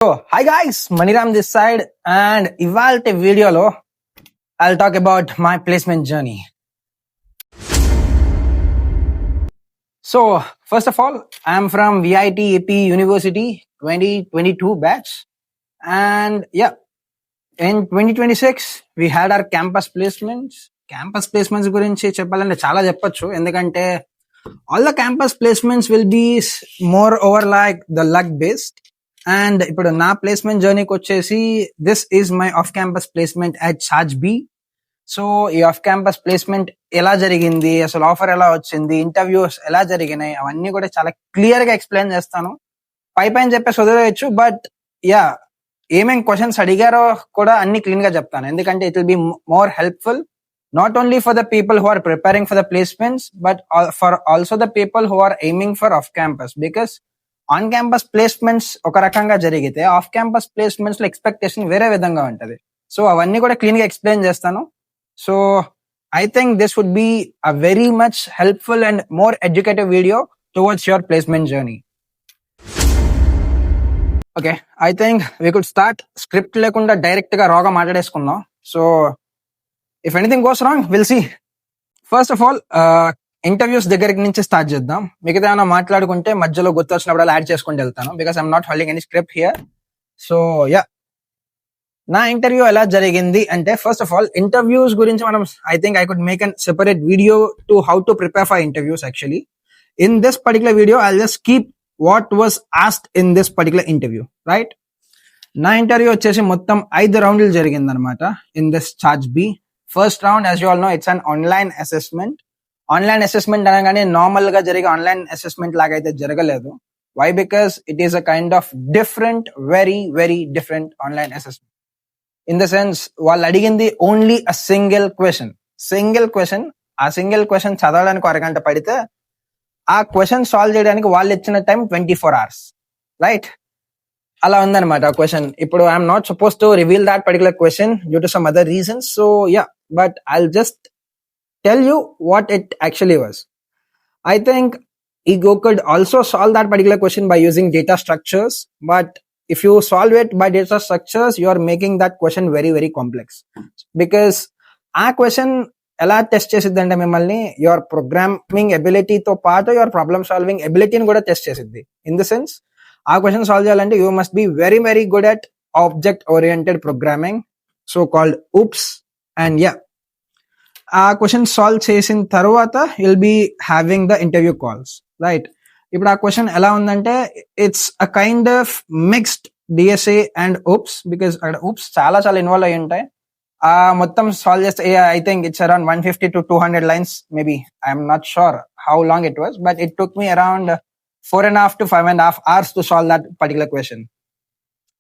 So, hi guys, Maniram this side, and ivalte video lo I'll talk about my placement journey. So, first of all, I'm from VIT AP University 2022 batch, and yeah, in 2026 we had our campus placements. Campus placements గురించి చెప్పాలంటే చాలా చెప్పొచ్చు, ఎందుకంటే all the campus placements will be more over like the luck based. అండ్ ఇప్పుడు నా placement జర్నీకి వచ్చేసి this is my off campus placement at Chargebee. So ఈ ఆఫ్ క్యాంపస్ ప్లేస్మెంట్ ఎలా జరిగింది, అసలు ఆఫర్ ఎలా వచ్చింది, ఇంటర్వ్యూస్ ఎలా జరిగినాయి, అవన్నీ కూడా చాలా క్లియర్ గా ఎక్స్ప్లెయిన్ చేస్తాను. పైన చెప్పేసి వదిలేయచ్చు, బట్ యా ఏమేం క్వశ్చన్స్ అడిగారో కూడా అన్ని క్లీన్ గా చెప్తాను, ఎందుకంటే it will be more helpful not only for the people who are preparing for the placements, but for also the people who are aiming for off campus, because on campus placements ఒక రకంగా జరిగితే off campus placements లో expectation వేరే విధంగా ఉంటది. So అవన్నీ కూడా clean గా ఎక్స్ప్లెయిన్ చేస్తాను. So I think this would be a very much helpful and more educative video towards your placement journey. Okay, I think we could start. Script లేకుండా direct గా రాగా మాట్లాడేసుకుందాం. So if anything goes wrong will see. First of all interviews దగ్గరికి నుంచి start చేద్దాం. మిగతా ఏమైనా మాట్లాడుకుంటే మధ్యలో గుర్తొచ్చినప్పుడు యాడ్ చేసుకుంటూ వెళ్తాను, because I'm not holding any script here. So ya, నా ఇంటర్వ్యూ ఎలా జరిగింది అంటే, ఫస్ట్ ఆఫ్ ఆల్ ఇంటర్వ్యూస్ గురించి మనం I think I could make an separate video to how to prepare for interviews. Actually in this particular video I just keep what was asked in this particular interview, right? నా interview వచ్చేసి మొత్తం 5 రౌండ్లు జరిగింది అనమాట in this Chargebee. First round, as you all no, it's an online assessment. Online assessment అనగానే normal గా జరిగే online assessment లాగా అయితే జరగలేదు. Why? Because it is a kind of different, very very different online assessment. In the sense, వాళ్ళు అడిగింది only a single question. ఆ single question చదవడానికి 1 గంట పడితే ఆ క్వశ్చన్ సాల్వ్ చేయడానికి వాళ్ళు ఇచ్చిన టైం 24 hours, రైట్? అలా ఉందన్నమాట ఆ క్వశ్చన్. ఇప్పుడు I'm not suppose to reveal that particular question due to some other reasons. So yeah, but I'll just tell you what it actually was. I think ego could also solve that particular question by using data structures, but if you solve it by data structures, you are making that question very very complex, because a question ela test chesidante mimmalni your programming ability to part your problem solving ability ni kuda test chesiddi. In the sense, a question solve cheyalante you must be very very good at object oriented programming, so called OOPS. And yeah, ఆ question solve చేసిన తర్వాత will be having the interview calls, right? ఇప్పుడు ఆ question ఎలా ఉందంటే, it's a kind of mixed DSA and ops, because అక్కడ ops చాలా చాలా ఇన్వాల్వ్ అయ్యి ఉంటాయి. ఆ మొత్తం సాల్వ్ చేస్తే I think it's around 150 to 200 lines maybe. I'm not sure how long it was, but it took me around 4.5 to 5.5 hours to solve that particular question.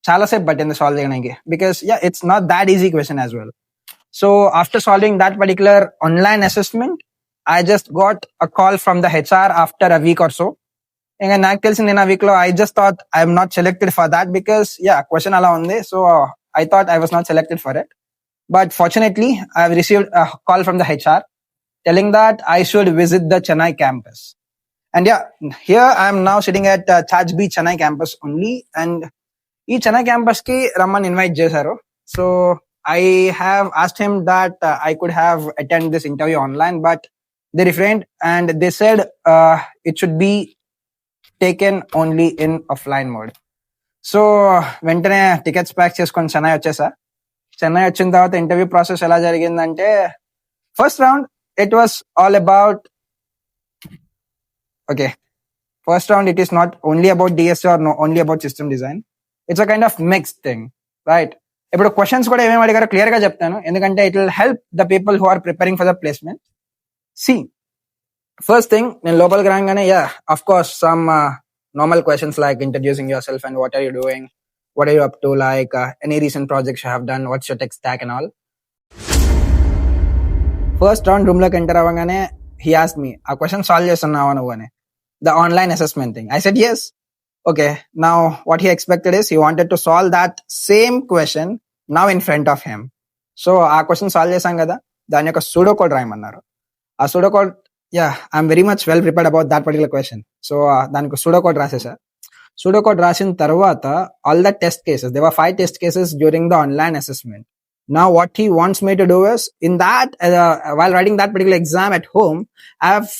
చాలా సేపు పట్టింది సాల్వ్ చేయడానికి, because yeah, it's not that easy question as well. So after solving that particular online assessment, I just got a call from the HR after a week or so. And నాకు తెలిసింది in a week lo I just thought I am not selected for that, because yeah, question ala undi. So I thought I was not selected for it. But fortunately, I have received a call from the HR telling that I should visit the Chennai campus. And yeah, here I am now sitting at Charge B Chennai campus only. And ee Chennai campus ki ramman invite chesaru. So I have asked him that I could have attended this interview online, but they refrained and they said it should be taken only in offline mode. So వెంటనే tickets pack చేసుకొని చెన్నై వచ్చేసా. చెన్నై వచ్చిన తర్వాత interview process ఎలా జరిగిందంటే, first round it was all about first round it is not only about DSA or only about system design. It's a kind of mixed thing, right? ఇప్పుడు questions కూడా ఏమేమి అడిగారో క్లియర్ గా చెప్తాను, ఎందుకంటే it will help the people who are preparing for the placement. See, first thing, నేను లోపలికి రాగానే ya, of course some normal questions like introducing yourself and what are you doing, what are you up to, like any recent projects you have done, what's your tech stack and all. First round room లోకి enter అవ్వగానే he asked me, ఆ question solve చేస్తున్నావా నువ్వు అని, the online assessment thing. I said yes. Okay, now what he expected is he wanted to solve that same question now in front of him. So ఆ question solve చేశాం కదా, దాని యొక్క pseudo code రాయమన్నారు. ఆ pseudo code, yeah, I'm very much well prepared about that particular question. So దానికి pseudo code రాసేసా. pseudocode రాసిన తర్వాత all the test cases, there were 5 test cases during the online assessment. Now what he wants me to do is, in that while writing that particular exam at home, I have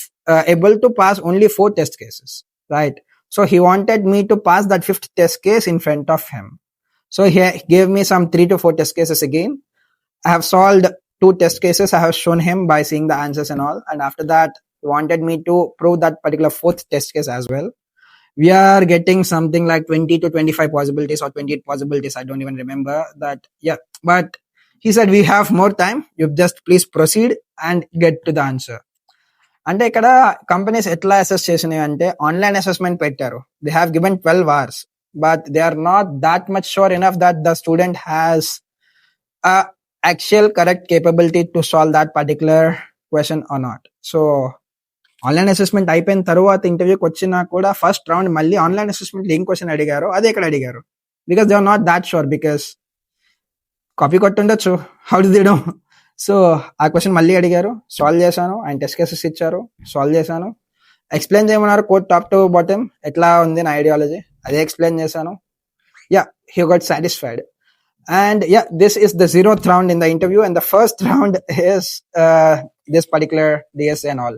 able to pass only 4 test cases, right? So he wanted me to pass that 5th test case in front of him. So he gave me some 3 to 4 test cases again. I have solved 2 test cases. I have shown him by seeing the answers and all. And after that, he wanted me to prove that particular 4th test case as well. We are getting something like 20 to 25 possibilities or 28 possibilities. I don't even remember that. Yeah. But he said, we have more time. You just please proceed and get to the answer. అంటే ఇక్కడ companies ఎట్లా assess చేసినాయి అంటే online assessment పెట్టారు. They have given 12 hours, but they are not that much sure enough that the student has actual correct capability to solve that particular question or not. So online assessment అయిపోయిన తర్వాత ఇంటర్వ్యూకి వచ్చినా కూడా first round మళ్ళీ online assessment ఏం question అడిగారు అదే ఇక్కడ అడిగారు. Because they are not that sure, because copy కొట్టుండొచ్చు, how do they know. So ఆ క్వశ్చన్ మళ్ళీ అడిగారు, సాల్వ్ చేశాను. ఆయన టెస్ట్ కేసెస్ ఇచ్చారు, సాల్వ్ చేశాను. ఎక్స్ప్లెయిన్ చేయమన్నారు కోడ్ టాప్ టు బాటమ్ ఎట్లా ఉంది నా ఐడియాలజీ, అదే ఎక్స్ప్లెయిన్ చేశాను. Yeah, he got satisfied. And yeah, this is the 0th round in the interview, and the first round is this particular DSA and all.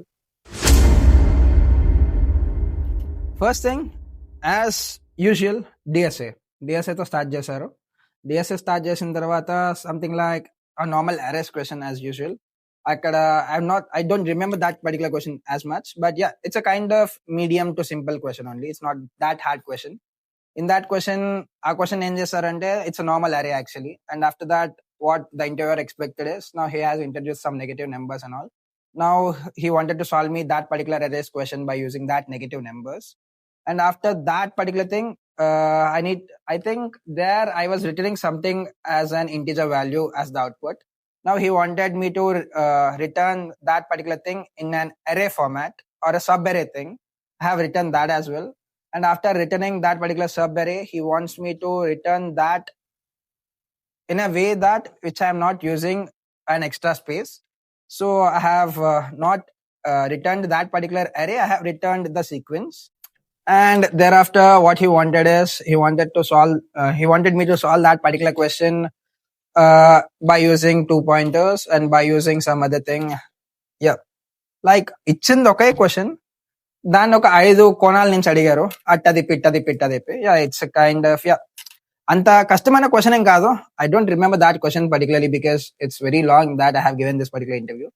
First thing, as usual, DSA to start చేశారు. DSA start చేసిన తర్వాత something like a normal arrays question as usual. అక్కడ I don't remember that particular question as much, but yeah, it's a kind of medium to simple question only. It's not that hard question. In that question, our question ఏం చేశారంటే it's a normal array actually, and after that what the interviewer expected is, now he has introduced some negative numbers and all. Now he wanted to solve me that particular arrays question by using that negative numbers, and after that particular thing, I think there I was returning something as an integer value as the output. Now he wanted me to return that particular thing in an array format or a sub array thing. I have written that as well. And after returning that particular sub-array, he wants me to return that in a way that which I am not using an extra space. So I have not returned that particular array. I have returned the sequence. And thereafter, what he wanted is, he wanted me to solve that particular question by using 2 pointers and by using some other thing. Yeah. Like, it's in the okay question. దాన్ని ఒక 5 కోణాల నుంచి అడిగారు, అట్టదిప్పి yeah, it's kind of yeah, అంత కష్టమైన question ఏం కాదు. I don't remember that question particularly because it's very long that I have given this particular interview.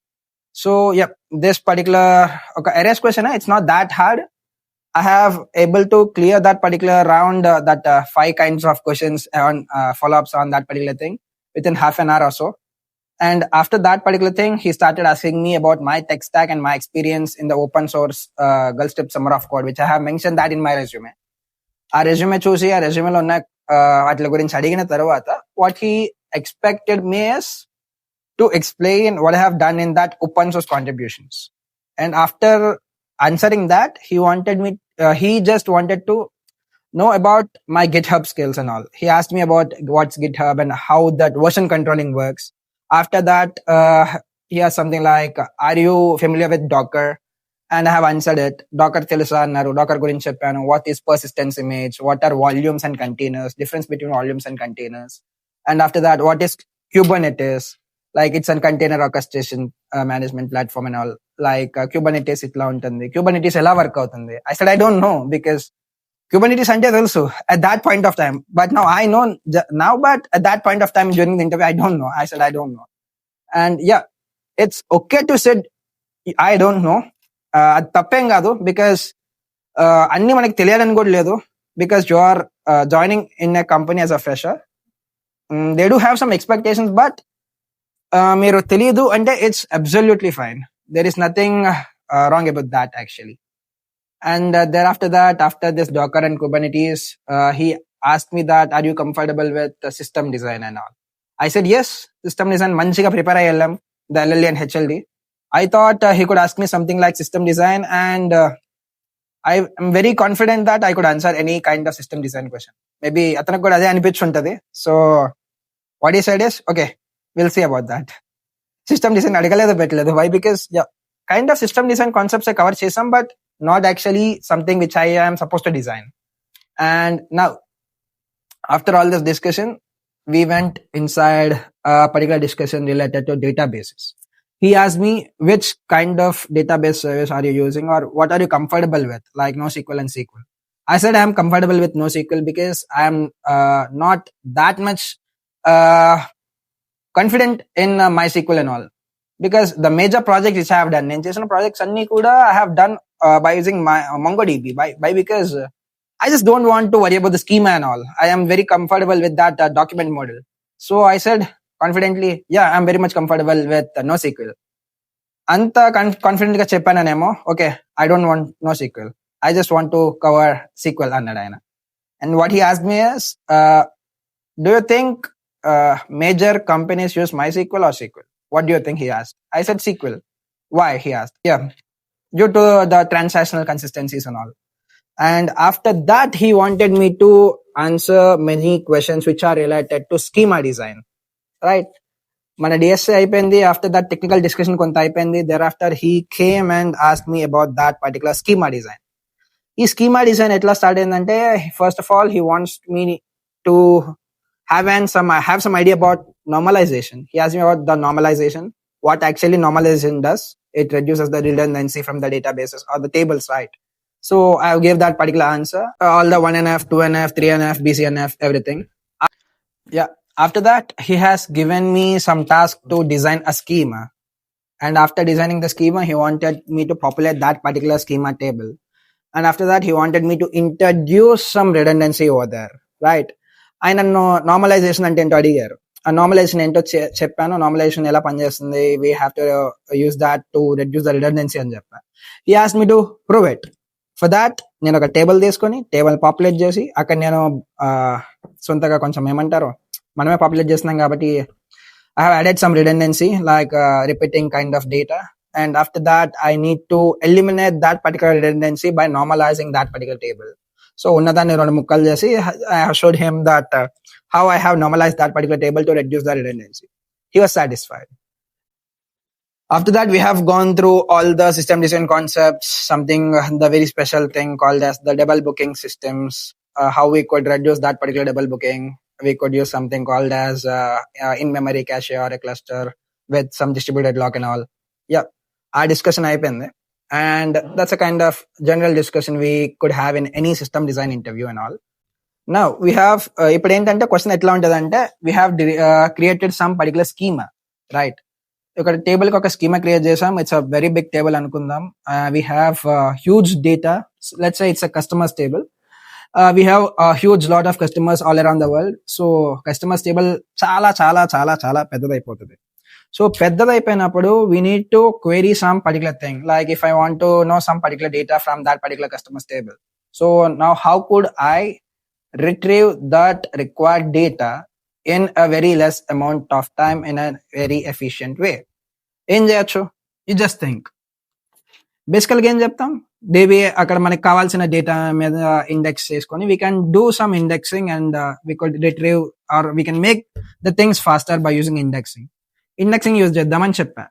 So yeah, this particular ఒక arrays question, it's not that hard. I have able to clear that particular round, that 5 kinds of questions on follow-ups on that particular thing within half an hour or so. And after that particular thing, he started asking me about my tech stack and my experience in the open source Gulfstream Summer of Code, which I have mentioned that in my resume. ఆ resume చూసి ఆ రెజ్యూమేలో ఉన్న వాటి గురించి అడిగిన తర్వాత what he expected me is to explain what I have done in that open source contributions. And after answering that, he just wanted to know about my GitHub skills and all. He asked me about what's GitHub and how that version controlling works. After that, he has something like, are you familiar with Docker? And I have answered it. Docker telusa annaru, Docker gurinchi cheppanu. What is persistence image? What are volumes and containers? Difference between volumes and containers. And after that, what is Kubernetes? Like, it's a container orchestration management platform and all. Like, Kubernetes itla untundi. Kubernetes ela work avutundi? I said I don't know, because Kubernetes ante telusu at that point of time, but now I know now, but at that point of time during the interview I don't know. I said I don't know. And yeah, it's okay to say I don't know. అది తప్పేం కాదు, because అన్ని మనకి తెలియాలని కూడా లేదు, because you are joining in a company as a fresher. They do have some expectations, but మీరు తెలియదు అంటే it's absolutely fine. There is nothing wrong about that actually. And thereafter that, after this Docker and Kubernetes, he asked me that, are you comfortable with system design and all? I said yes, system design manchiga prepare ayallam, the LLD and HLD. I thought he could ask me something like system design, and I am very confident that I could answer any kind of system design question. Maybe atanaku kuda ade anipichuntadi. So what he said is, okay, we'll see about that. System design adagaledu petaledu. Why? Because yeah, kind of system design concepts I cover chesam, but not actually something which I am supposed to design. And now, after all this discussion, we went inside a particular discussion related to databases. He asked me which kind of database service are you using or what are you comfortable with, like NoSQL and SQL. I said I'm comfortable with NoSQL because I'm not that much confident in MySQL and all. Because the major projects which I have done, నేను చేసిన projects అన్ని కూడా I have done by using my MongoDB. By because I just don't want to worry about the schema and all. I am very comfortable with that document model. So I said confidently, yeah, I'm very much comfortable with NoSQL. అంత confident గా చెప్పానేమో, okay, I don't want NoSQL. I just want to cover SQL అన్నాడు ఆయన. And what he asked me is, do you think major companies use MySQL or SQL? What do you think, he asked. I said SQL. Why, he asked. Yeah, due to the transactional consistencies and all. And after that, he wanted me to answer many questions which are related to schema design. Right? మన DSC అయిపోయింది. After that technical discussion కొంత అయిపోయింది. There after he came and ask me about that particular schema design. ఈ schema design ఎట్లా start అయిందంటే, first of all he wants me to have some idea about normalization. He asked me about the normalization, what actually normalization does. It reduces the redundancy from the databases or the tables, right? So I gave that particular answer, all the 1NF, 2NF, 3NF, BCNF, everything. Yeah. After that, he has given me some task to design a schema. And after designing the schema, he wanted me to populate that particular schema table. And after that, he wanted me to introduce some redundancy over there, right? ఆయన normalisation అంటే ఏంటో అడిగారు. ఆ normalisation ఏంటో చెప్పాను. Normalisation ఎలా పనిచేస్తుంది, we have to use that to reduce the redundancy అని చెప్పాను. He asked me to prove it. For that నేను ఒక టేబుల్ తీసుకొని టేబుల్ పాపులేట్ చేసి అక్కడ నేను సొంతగా కొంచెం ఏమంటారు, మనమే పాపులేట్ చేస్తున్నాం కాబట్టి I have added some redundancy, like repeating kind of data. And after that, I need to eliminate that particular redundancy by normalizing that particular table. So ఉన్నదాన్ని రెండు ముక్కలు చేసి I have showed him that how I have normalized that particular table to reduce the redundancy. He was satisfied. After that, we have gone through all the system design concepts, something, the very special thing called as the double booking systems, how we could reduce that particular double booking. We could use something called as in-memory cache or a cluster with some distributed lock and all. Yeah, our discussion అయిపోయింది. And that's a kind of general discussion we could have in any system design interview and all. Now, we have, ఇప్పుడు ఏంటంటే question ఎట్లా ఉంటుందంటే, we have created some particular schema, right? ఇక్కడ table కి ఒక schema create చేసాం. It's a very big table అనుకుందాం. We have huge data. Let's say it's a customers table. We have huge lot of customers all around the world. So customers table చాలా చాలా చాలా చాలా పెద్దదైపోతుంది. So పెద్దదైపోయినప్పుడు we need to query some particular thing, like if I want to know some particular data from that particular customers table. So now how could I retrieve that required data in a very less amount of time in a very efficient way? ఏం చేయొచ్చు? You just think. బేసికల్గా ఏం చెప్తాం, డేబీ అక్కడ మనకి కావాల్సిన data మీద index చేసుకొని we can do some indexing and we could retrieve or we can make the things faster by using indexing. Indexing use చేద్దామని చెప్పా.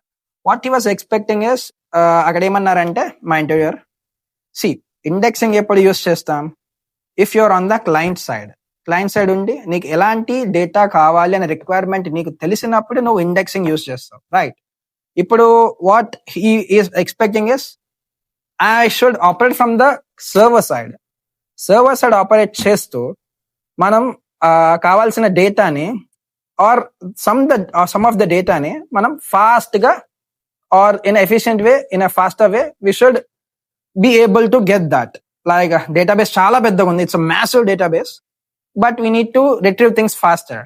What he was expecting is, అక్కడ ఏమన్నారంటే మా ఇంటర్వ్యూయర్, సి ఇండెక్సింగ్ ఎప్పుడు use చేస్తాం, if you're on the client side ఉండి నీకు ఎలాంటి డేటా కావాలి అనే రిక్వైర్మెంట్ నీకు తెలిసినప్పుడు నువ్వు ఇండెక్సింగ్ యూజ్ చేస్తావు, రైట్? ఇప్పుడు what he is expecting is, I should operate from the server side operate చేస్తూ మనం కావాల్సిన డేటాని ఆర్ సమ్ ఆఫ్ ద డేటాని మనం ఫాస్ట్ గా or in efficient way, in a faster way we should be able to get that. Like database చాలా పెద్దగా ఉంది, it's a massive database, but we need to retrieve things faster.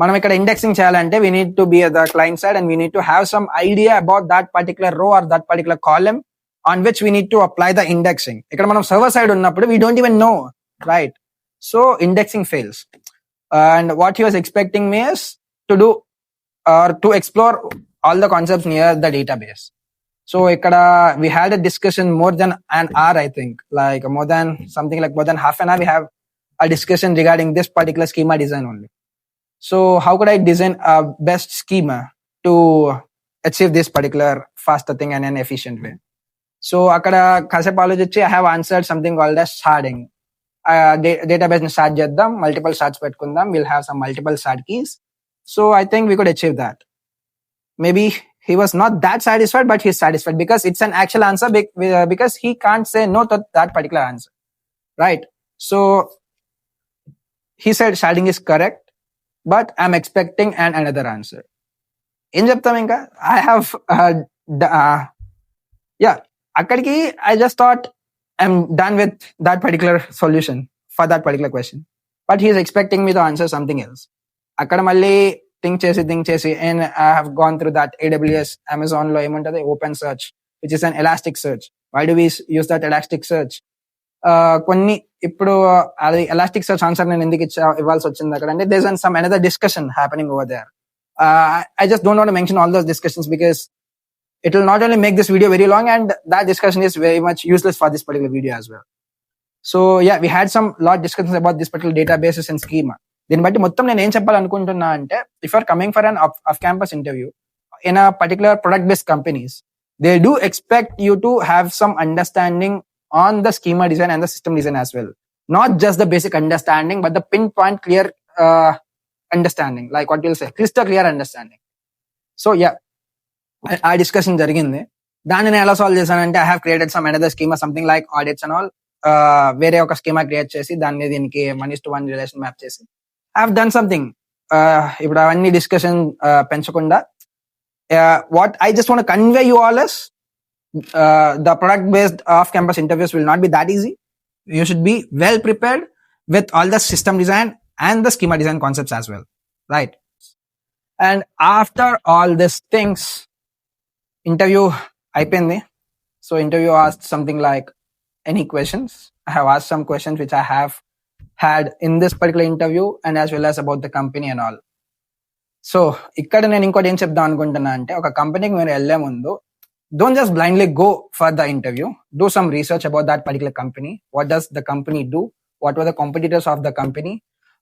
మనం ఇక్కడ indexing చేయాలంటే we need to be at the client side and we need to have some idea about that particular row or that particular column on which we need to apply the indexing. ఇక్కడ మనం server side ఉన్నప్పుడు we don't even know, right? So indexing fails. And what he was expecting me is to do or to explore all the concepts near the database. So ikkada we had a discussion more than an hour, I think, like more than half an hour we have a discussion regarding this particular schema design only. So how could I design a best schema to achieve this particular faster thing and an efficient way? So akkada kasepu alochichi I have answered something called as sharding. database ని start చేద్దాం, multiple starts పెట్టుకుందాం, will have some multiple start keys. So I think we could achieve that. Maybe he was not that satisfied, but he's satisfied because it's an actual answer, because he can't say no to that particular answer, right? So he said starting is correct, but I'm expecting another answer. ఏం చెప్తాం ఇంకా? I have అక్కడికి I just thought I'm done with that particular solution for that particular question, but he is expecting me to answer something else. అక్కడ మళ్ళీ think చేసి and I have gone through that AWS Amazon లో ఏముంటది, open search, which is an elastic search. Why do we use that elastic search? కొన్ని ఇప్పుడు అది elastic search answer నేను ఎందుకు ఇవ్వాల్సి వచ్చింది అక్కడ అంటే there is some another discussion happening over there. I just don't want to mention all those discussions because it will not only make this video very long, and that discussion is very much useless for this particular video as well. So yeah, we had some lot discussions about this particular databases and schema. దీన్ని బట్టి మొత్తం నేను ఏం చెప్పాలనుకుంటున్నా అంటే, if are coming for an off campus interview in a particular product based companies, they do expect you to have some understanding on the schema design and the system design as well. Not just the basic understanding, but the pin point clear understanding, like what will say crystal clear understanding. So yeah, ఆ discussion జరిగింది. దాన్ని నేను ఎలా solve చేశానంటే, I have created some another schema, something like audits and all. వేరే ఒక schema create చేసి దాన్ని దీనికి 1:1 రిలేషన్ మ్యాప్ చేసి ఐ హావ్ డన్ సంథింగ్. ఇప్పుడు అవన్నీ డిస్కషన్ పెంచకుండా, what I just want convey you all is the product based off campus interviews will not be that easy. You should be well prepared with all the system design and the schema design concepts as well, right? And after all these things, interview అయిపోయింది. So interview asked something like, any questions? I have asked some questions which I have had in this particular interview and as well as about the company and all. So ఇక్కడ నేను ఇంకోటి ఏం చెప్దాం అనుకుంటున్నా అంటే, ఒక కంపెనీకి మీరు వెళ్ళే ముందు don't just blindly go for the interview. Do some research about that particular company. What does the company do? What were the competitors of the company?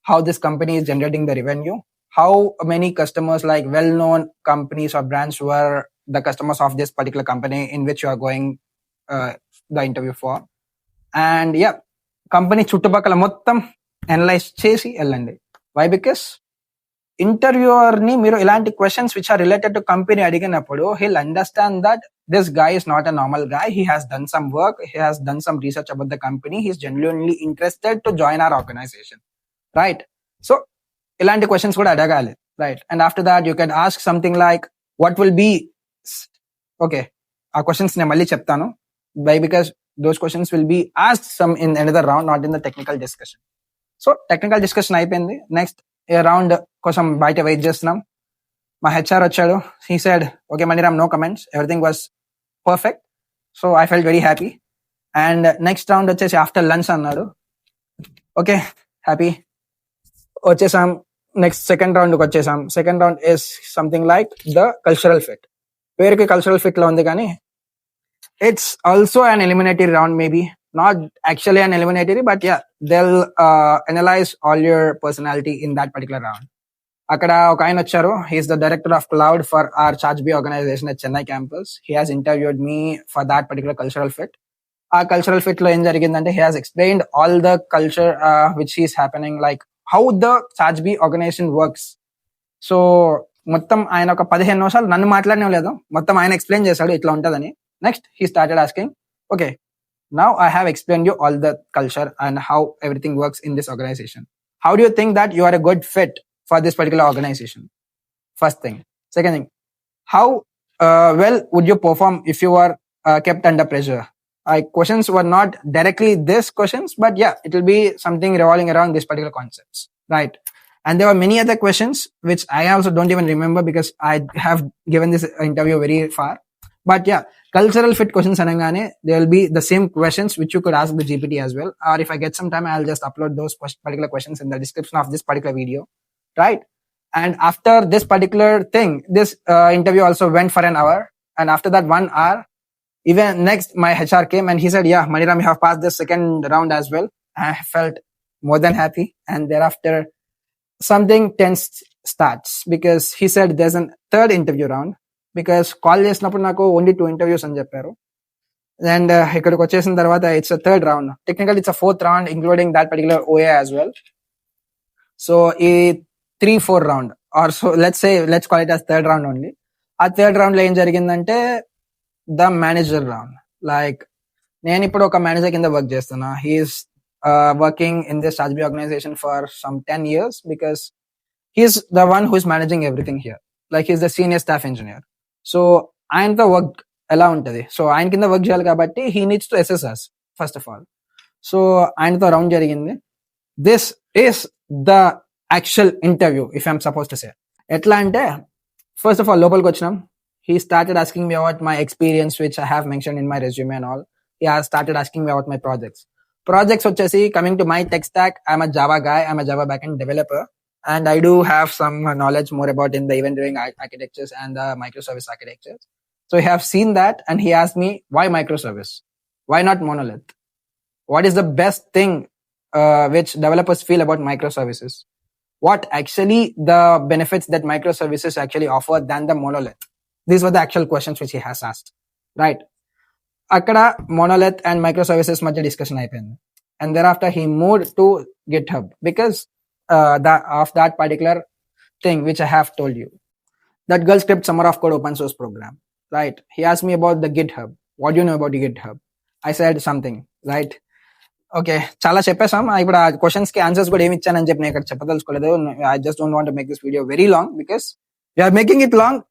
How this company is generating the revenue? How many customers, like well-known companies or brands, were the customers of this particular company in which you are going the interview for? And yeah, company చుట్టుపక్కల మొత్తం analyse చేసి వెళ్ళండి. Why? Because interviewer ని మీరు ఇలాంటి questions which are related to company అడిగినప్పుడు he'll understand that this guy is not a normal guy. He has done some work. He has done some research about the company. He's genuinely interested to join our organization, right? So ఇలాంటి questions కూడా అడగాలి, right? And after that you can ask something like, what will be, okay, ఆ questions నేను మళ్ళీ చెప్తాను. Why? Because those questions will be asked some in another round, not in the technical discussion. So technical discussion అయిపోయింది. Next round కోసం బయట wait చేస్తున్నాం. మా HR వచ్చాడు. He said, okay Maniram, no comments, everything was perfect. So I felt very happy. And next round వచ్చేసి after lunch అన్నాడు. Okay, happy, వచ్చేసాం. Next second రౌండ్కి వచ్చేసాం. Second round is something like the cultural fit. పేరుకి cultural fit లో ఉంది కానీ it's also an eliminatory round, maybe not actually an eliminatory, but yeah, they'll analyze all your personality in that particular round. అక్కడ ఒక ఆయన వచ్చారు. he is the director of cloud for our ChargeBee organization at Chennai campus. He has interviewed me for that particular cultural fit. ఆ cultural fit లో ఏం జరిగిందంటే, he has explained all the culture which is happening, like how the ChargeBee organization works. So మొత్తం ఆయన ఒక 15 నిమిషాలు నన్ను మాట్లాడనే లేదు, మొత్తం ఆయన ఎక్స్ప్లెయిన్ చేశాడు ఇట్లా ఉంటదని. Next he started asking, okay, now I have explained you all the culture and how everything works in this organization. How do you think that you are a good fit for this particular organization? First thing. Second thing, how well would you perform if you were kept under pressure? Questions were not directly these questions, but yeah, it will be something revolving around these particular concepts, right? And there were many other questions which I also don't even remember because I have given this interview very far. But yeah, cultural fit questions anagane, there will be the same questions which you could ask the GPT as well. Or if I get some time, I'll just upload those particular questions in the description of this particular video, right? And after this particular thing, this interview also went for an hour. And after that 1 hour, even next my HR came and he said, yeah, Maniram, you have passed the second round as well. I felt more than happy. And thereafter something tense starts because he said there's a third interview round. Because call చేసినప్పుడు నాకు only 2 interviews అని చెప్పారు. And ఇక్కడికి వచ్చేసిన తర్వాత it's a third round, technical it's a fourth round including that particular OA as well. So ఈ 3-4 round or so let's call it as third round only. ఆ third round లో ఏం జరిగిందంటే ద మేనేజర్ రౌండ్. లైక్ నేను ఇప్పుడు ఒక manager కింద work చేస్తున్నా. He's working in this RB organization for some 10 years because he's the one who is managing everything here. Like he's the senior staff engineer. So ఆయనతో work ఎలా ఉంటది, so ఆయన కింద వర్క్ చేయాలి కాబట్టి he needs to assess us first of all. So ఆయనతో round జరిగింది. This is the actual interview if I'm supposed to say. ఎట్లా అంటే ఫస్ట్ ఆఫ్ ఆల్ లోపలికి వచ్చినాం. He started asking me about my experience, which I have mentioned in my resume and all. He has started asking me about my projects. Projects వచ్చేసి coming to my tech stack, I'm a Java guy, I'm a Java backend developer, and I do have some knowledge more about in the event-driven architectures and the microservice architectures. So he have seen that and he asked me, why microservice? Why not monolith? What is the best thing which developers feel about microservices? What actually the benefits that microservices actually offer than the monolith? These were the actual questions which he has asked, right? Akkada monolith and microservices మధ్య discussion అయిపోయింది. And thereafter he moved to GitHub because of that particular thing which I have told you. That girl script summer of code open source program, right? He asked me about the GitHub. What do you know about the GitHub? I said something, right? Okay, చాలా చెప్పేసాం. ఇప్పుడు ఆ questions కి answers కూడా ఏమి ఇచ్చానని చెప్పి నేను ఇక్కడ చెప్పదలుచుకోలేదు. I just don't want to make this video very long because we're making it long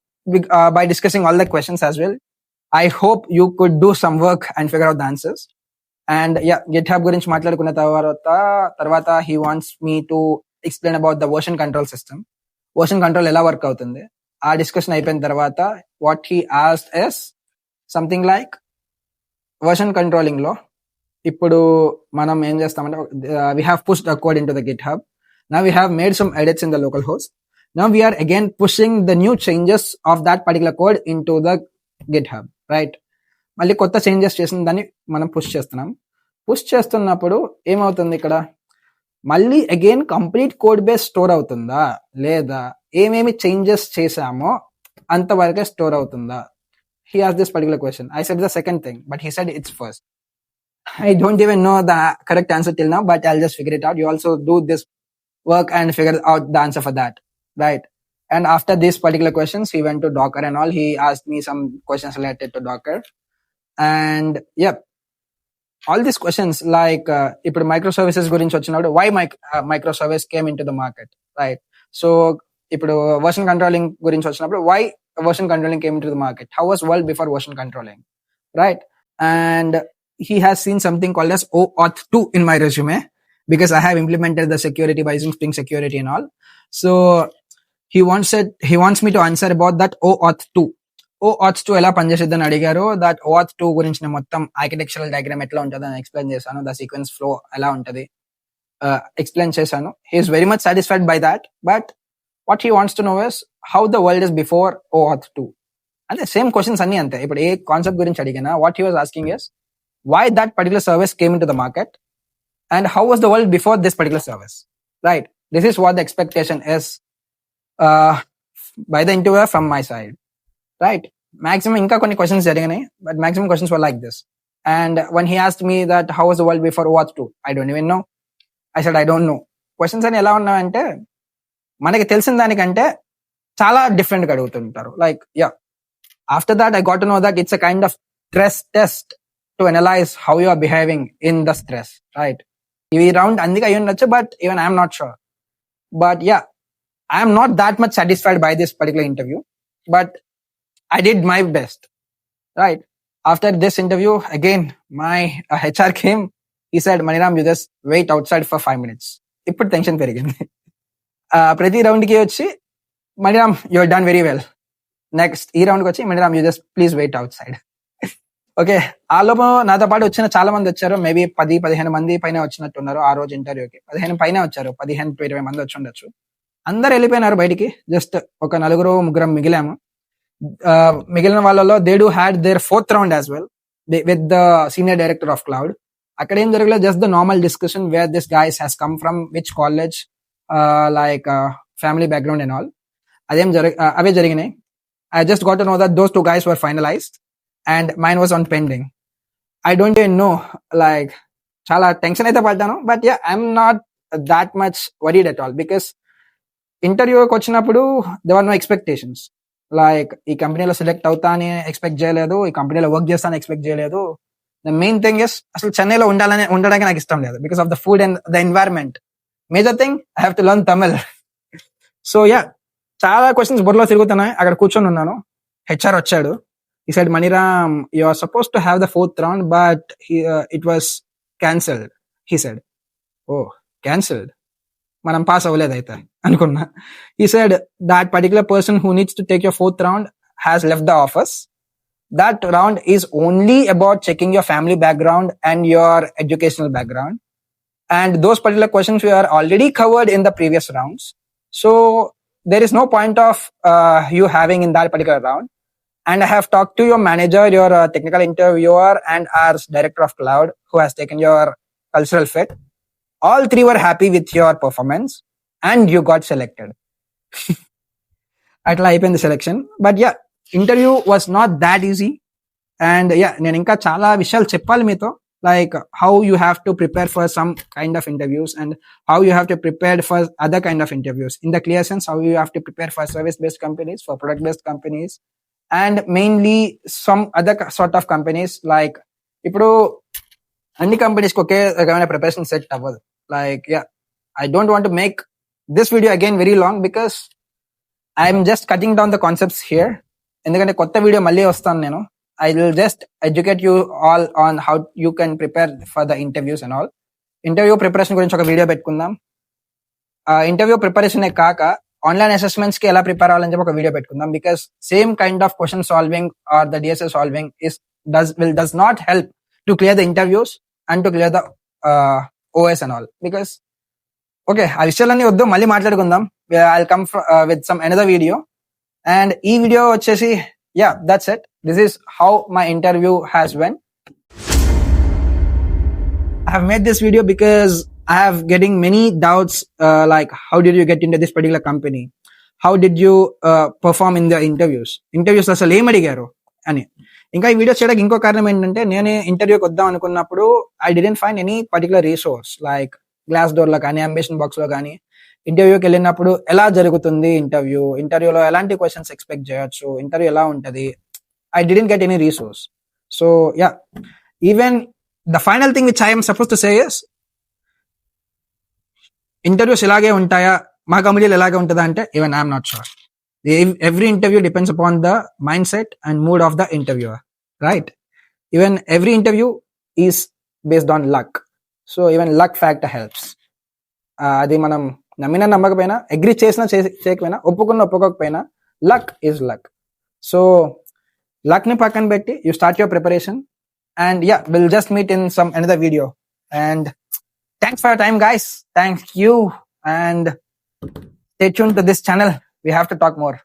by discussing all the questions as well. I hope you could do some work and figure out the answers. And yeah, GitHub గురించి మాట్లాడుకున్న తర్వాత he wants me to explain about the version control system. Version control ఎలా work అవుతుంది. ఆ discussion అయిపోయిన తర్వాత what he asked is something like version controlling లో ఇప్పుడు మనం ఏం చేస్తామంటే we have pushed a code into the GitHub. Now we have made some edits in the local host. Now we are again pushing the new changes of that particular code into the GitHub, right? మళ్ళీ కొత్త changes చేసిన దాన్ని మనం push చేస్తున్నాం. Push చేస్తున్నప్పుడు ఏమవుతుంది ఇక్కడ, మళ్ళీ again complete code base store అవుతుందా లేదా ఏమేమి చేంజెస్ చేసామో అంతవరకే స్టోర్ అవుతుందా? He asked this particular question. I said the second thing, but he said it's first. I don't even know the correct answer till now, but I'll just figure it out. You also do this work and figure out the answer for that. Right. And after these particular questions, he went to Docker and all. He asked me some questions related to Docker. And yep, all these questions like ఇప్పుడు microservices గురించి వచ్చినప్పుడు why microservice came into the market, right? So ఇప్పుడు version controlling గురించి వచ్చినప్పుడు why version controlling came into the market? How was world before version controlling, right? And he has seen something called as OAuth 2 in my resume because I have implemented the security by using Spring Security and all. So he wants me to answer about that OAuth 2. OAuth 2 ఎలా పనిచేసేదని అడిగారు. That OAuth 2 గురించి నేను మొత్తం architectural diagram ఎట్లా ఉంటుంది అని explain చేశాను. The sequence flow ఎలా ఉంటుంది ఎక్స్ప్లెయిన్ చేశాను. He is very much satisfied by that. But what he wants to know is how the world is before OAuth 2. అంటే సేమ్ క్వశ్చన్స్ అన్ని అంతే. ఇప్పుడు ఏ కాన్సెప్ట్ గురించి అడిగినా what he was asking is why that particular service came into the market and how was the world before this particular service, right? This is what the expectation is by the interviewer from my side, right? Maximum inka konni questions jariganayi, but maximum questions were like this. And when he asked me that how was the world before OAuth 2, I don't even know. I said I don't know. Questions ani ela unnavante manaki తెలిసిన దానికంటే చాలా different గా అడుగుతుంటారు. Like yeah, after that I got to know that it's a kind of stress test to analyze how you are behaving in the stress, right? Ee round andike ayundachchu, but even I am not sure. But yeah, I am not that much satisfied by this particular interview, but I did my best, right? After this interview, again, my HR came. He said, Maniram, you just wait outside for 5 minutes. Ippudu tension perigindi. Prati round ki vachi, Maniram, you have done very well. Next, ee round ki vachi, Maniram, you just please wait outside. Okay, ఆ లోపల నాతో పాటు వచ్చిన చాలా మంది వచ్చారు. Maybe 10-15 మంది పైన వచ్చినట్టున్నారు ఆ రోజు ఇంటర్వ్యూకి. 15 పైన వచ్చారు, 15-20 మంది వచ్చి ఉండొచ్చు. అందరు వెళ్ళిపోయినారు బయటికి. జస్ట్ ఒక 4-3 మిగిలాము. మిగిలిన వాళ్ళలో they do had their 4th round as well with the senior director of cloud. అక్కడ ఏం జరగలేదు, just the normal discussion where this guys has come from which college, like family background and all. అవే జరిగినాయి. I just got to know that those 2 guys were finalized and mine was on pending. I don't even know, like చాలా tension అయితే పడ్డాను. But yeah I'm not that much worried at all, because ఇంటర్వ్యూకి వచ్చినప్పుడు దేవర్ no expectations. Like ఈ కంపెనీలో select అవుతా అని expect చేయలేదు, ఈ కంపెనీలో వర్క్ చేస్తానని ఎక్స్పెక్ట్ చేయలేదు. ద మెయిన్ థింగ్ ఇస్ అసలు చెన్నైలో ఉండడానికి నాకు ఇష్టం లేదు, because of the food and the environment. Major thing I have to learn Tamil. So yeah, చాలా క్వశ్చన్స్ బుర్రలో తిరుగుతున్నాయి. అక్కడ కూర్చొని ఉన్నాను, హెచ్ఆర్ వచ్చాడు. He said, Maniram, you are supposed to have the 4th round, but it was cancelled. He said, oh, cancelled. Manam pass avaledaita anukunna. He said that particular person who needs to take your 4th round has left the office. That round is only about checking your family background and your educational background. And those particular questions we are already covered in the previous rounds. So there is no point of you having in that particular round. And I have talked to your manager, your technical interviewer, and our director of cloud who has taken your cultural fit. All 3 were happy with your performance and you got selected. Atla అయిపోయింది selection. But yeah, interview was not that easy. And yeah, నేను ఇంకా చాలా విషయాలు చెప్పాలి మీతో, like how you have to prepare for some kind of interviews and how you have to prepare for other kind of interviews. In the clear sense, how you have to prepare for service based companies, for product based companies, and mainly some other sort of companies. Like ఇప్పుడు అన్ని కంపెనీస్కి ఒకే రకమైన preparation set అవ్వదు. Like yeah, I don't want to make this video again very long, because I'm just cutting down the concepts here. ఎందుకంటే కొత్త video మళ్ళీ వస్తాను నేను. I will just educate you all on how you can prepare for the interviews and all. Interview preparation గురించి ఒక video పెట్టుకుందాం. Interview ప్రిపరేషనే కాక online assessments కి ఎలా ప్రిపేర్ అవ్వాలని చెప్పి ఒక వీడియో పెట్టుకుందాం. Because same kind of question solving or the DSA solving does not help to clear the interviews and to clear the OS and all. Because okay, ఆ విషయాలన్నీ వద్దు, మళ్ళీ మాట్లాడుకుందాం. I'll come with some another video. And ఈ video వచ్చేసి yeah, that's it. This is how my interview has went. I have made this video because I have getting many doubts, like how did you get into this particular company? How did you perform in the interviews? Interviews అసలు ఏం అడిగారు అని. ఇంకా ఈ video చేయడానికి ఇంకో కారణం ఏంటంటే, నేను ఇంటర్వ్యూకి వద్దాం అనుకున్నప్పుడు I didn't find any particular resource like glass door లో కానీ, అంబిషన్ బాక్స్ లో కానీ, ఇంటర్వ్యూకి వెళ్ళినప్పుడు ఎలా జరుగుతుంది ఇంటర్వ్యూలో ఎలాంటి క్వశ్చన్స్ ఎక్స్పెక్ట్ చేయొచ్చు, ఇంటర్వ్యూ ఎలా ఉంటది, I didn't get any resource. So yeah, even the final thing which I M suppose to say is, interviews ఇలాగే ఉంటాయా, మా కంపెనీలో ఇలాగే ఉంటుందా అంటే, even I'm not sure. Every interview depends upon the mindset and mood of the interviewer, right? Even every interview is based on luck. So even luck factor helps. అది మనం నమ్మినా నమ్మకపోయినా, అగ్రీ చేసినా చేయకపోయినా, ఒప్పుకోకపోయినా, luck is luck. So luck ని పక్కన పెట్టి you start your preparation, and yeah, we'll just meet in some another video. And thanks for your time, guys. Thank you, and stay tuned to this channel. We have to talk more.